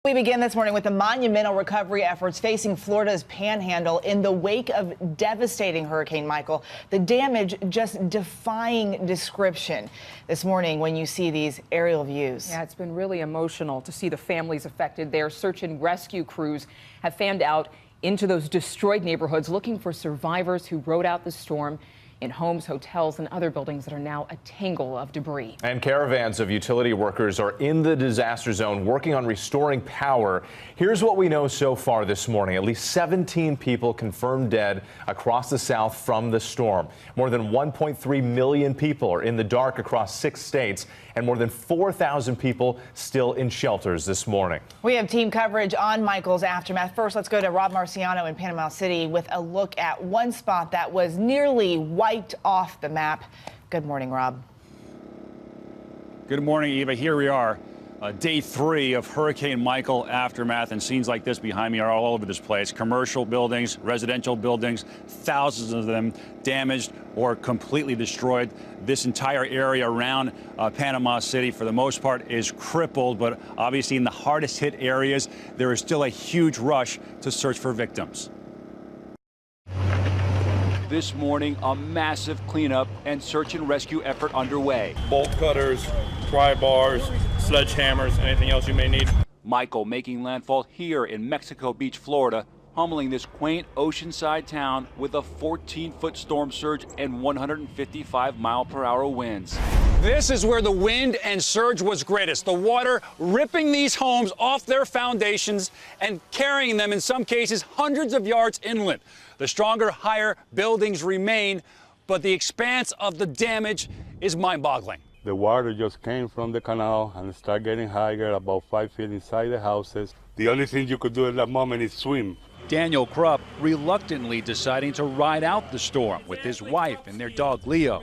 We begin this morning with the monumental recovery efforts facing Florida's panhandle in the wake of devastating Hurricane Michael. The damage just defying description this morning when you see these aerial views. Yeah, it's been really emotional to see the families affected. Their search and rescue crews have fanned out into those destroyed neighborhoods looking for survivors who rode out the storm in homes, hotels, and other buildings that are now a tangle of debris. And caravans of utility workers are in the disaster zone working on restoring power. Here's what we know so far this morning. At least 17 people confirmed dead across the South from the storm. More than 1.3 million people are in the dark across 6 states, and more than 4,000 people still in shelters this morning. We have team coverage on Michael's aftermath. First, let's go to Rob Marciano in Panama City with a look at one spot that was nearly wiped off the map. Good morning, Rob. Good morning, Eva. Here we are, day 3 of Hurricane Michael aftermath, and scenes like this behind me are all over this place. Commercial buildings, residential buildings, thousands of them damaged or completely destroyed. This entire area around Panama City, for the most part, is crippled, but obviously in the hardest hit areas, there is still a huge rush to search for victims. This morning, a massive cleanup and search and rescue effort underway. Bolt cutters, pry bars, sledgehammers, anything else you may need. Michael making landfall here in Mexico Beach, Florida, pummeling this quaint oceanside town with a 14-foot storm surge and 155-mile-per-hour winds. This is where the wind and surge was greatest. The water ripping these homes off their foundations and carrying them, in some cases, hundreds of yards inland. The stronger, higher buildings remain, but the expanse of the damage is mind-boggling. The water just came from the canal and started getting higher, about 5 feet inside the houses. The only thing you could do at that moment is swim. Daniel Krupp reluctantly deciding to ride out the storm with his wife and their dog Leo.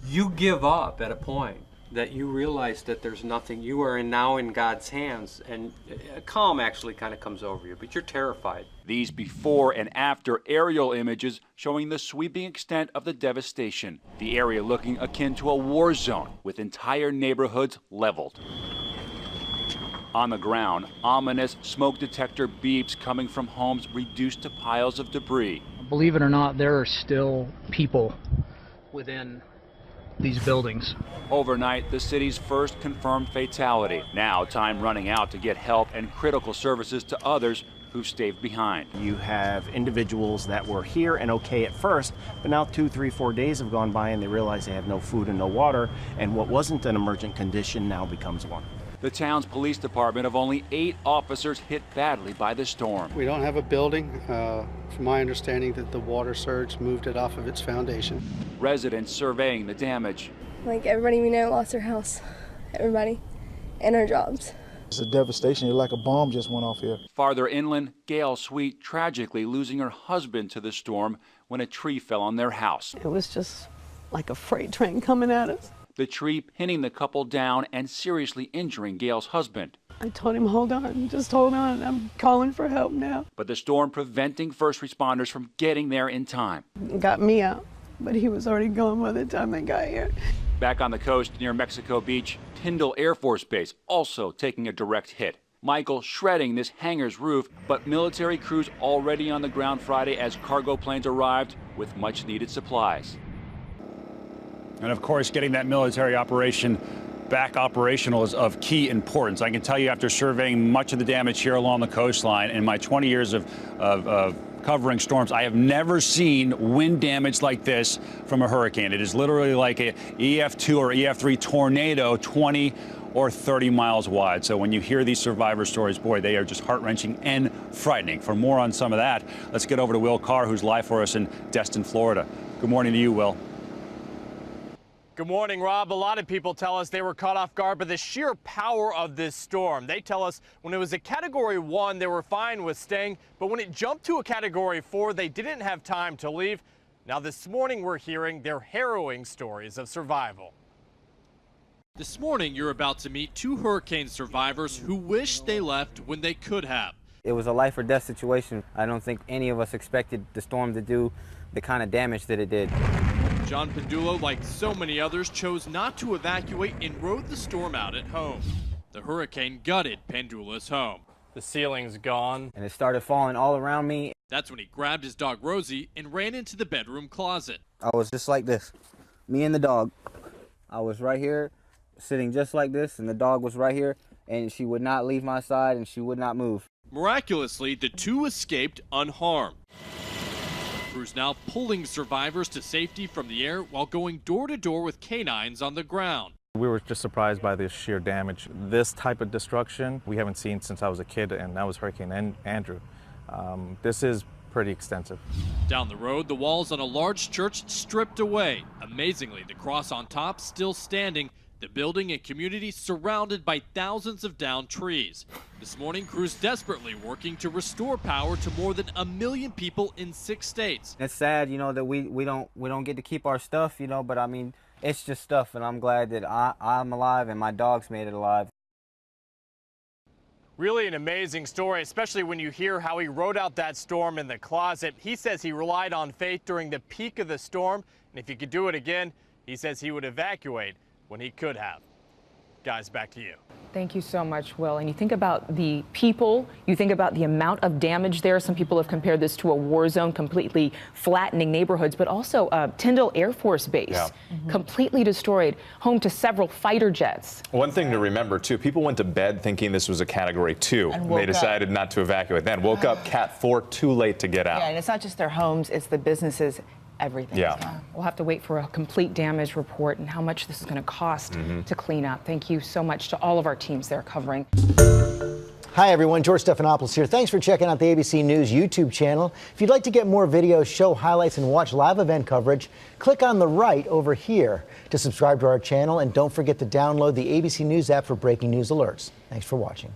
You give up at a point that you realize that there's nothing. You are now in God's hands, and a calm actually kind of comes over you, but you're terrified. These before and after aerial images showing the sweeping extent of the devastation. The area looking akin to a war zone with entire neighborhoods leveled. On the ground, ominous smoke detector beeps coming from homes reduced to piles of debris. Believe it or not, there are still people within these buildings. Overnight, the city's first confirmed fatality. Now, time running out to get help and critical services to others who've stayed behind. You have individuals that were here and okay at first, but now 2, 3, 4 days have gone by and they realize they have no food and no water, and what wasn't an emergent condition now becomes one. The town's police department of only 8 officers hit badly by the storm. We don't have a building. From my understanding, that the water surge moved it off of its foundation. Residents surveying the damage. Like everybody we know lost their house, everybody, and our jobs. It's a devastation. It's like a bomb just went off here. Farther inland, Gail Sweet tragically losing her husband to the storm when a tree fell on their house. It was just like a freight train coming at us. The tree pinning the couple down and seriously injuring Gail's husband. I told him, hold on, just hold on. I'm calling for help now. But the storm preventing first responders from getting there in time. Got me out, but he was already gone by the time they got here. Back on the coast near Mexico Beach, Tyndall Air Force Base also taking a direct hit. Michael shredding this hangar's roof, but military crews already on the ground Friday as cargo planes arrived with much needed supplies. And of course, getting that military operation back operational is of key importance. I can tell you, after surveying much of the damage here along the coastline in my 20 years of covering storms, I have never seen wind damage like this from a hurricane. It is literally like a EF2 or EF3 tornado, 20 or 30 miles wide. So when you hear these survivor stories, boy, they are just heart-wrenching and frightening. For more on some of that, let's get over to Will Carr, who's live for us in Destin, Florida. Good morning to you, Will. Good morning, Rob. A lot of people tell us they were caught off guard by the sheer power of this storm. They tell us when it was a Category 1, they were fine with staying, but when it jumped to a Category 4, they didn't have time to leave. Now this morning, we're hearing their harrowing stories of survival. This morning, you're about to meet 2 hurricane survivors who wish they left when they could have. It was a life or death situation. I don't think any of us expected the storm to do the kind of damage that it did. John Pendulo, like so many others, chose not to evacuate and rode the storm out at home. The hurricane gutted Pendula's home. The ceiling's gone. And it started falling all around me. That's when he grabbed his dog Rosie and ran into the bedroom closet. I was just like this, me and the dog. I was right here, sitting just like this, and the dog was right here, and she would not leave my side, and she would not move. Miraculously, the two escaped unharmed. Crews now pulling survivors to safety from the air while going door to door with canines on the ground. We were just surprised by the sheer damage. This type of destruction we haven't seen since I was a kid, and that was Hurricane Andrew. This is pretty extensive. Down the road, the walls on a large church stripped away. Amazingly, the cross on top still standing. The building and community surrounded by thousands of downed trees. This morning, crews desperately working to restore power to more than 1 million people in 6 states. It's sad, you know, that we don't get to keep our stuff, you know, but I mean, it's just stuff, and I'm glad that I'm alive and my dog's made it alive. Really an amazing story, especially when you hear how he rode out that storm in the closet. He says he relied on faith during the peak of the storm, and if he could do it again, he says he would evacuate when he could have. Guys, back to you. Thank you so much, Will. And you think about the people, you think about the amount of damage there. Some people have compared this to a war zone, completely flattening neighborhoods, but also Tyndall Air Force Base, completely destroyed, home to several fighter jets. One thing to remember, too, people went to bed thinking this was a Category 2. They decided not to evacuate. Then woke up Cat 4, too late to get out. Yeah, and it's not just their homes, it's the businesses. Everything. Yeah. We'll have to wait for a complete damage report and how much this is going to cost to clean up. Thank you so much to all of our teams there covering. Hi, everyone. George Stephanopoulos here. Thanks for checking out the ABC News YouTube channel. If you'd like to get more videos, show highlights, and watch live event coverage, click on the right over here to subscribe to our channel. And don't forget to download the ABC News app for breaking news alerts. Thanks for watching.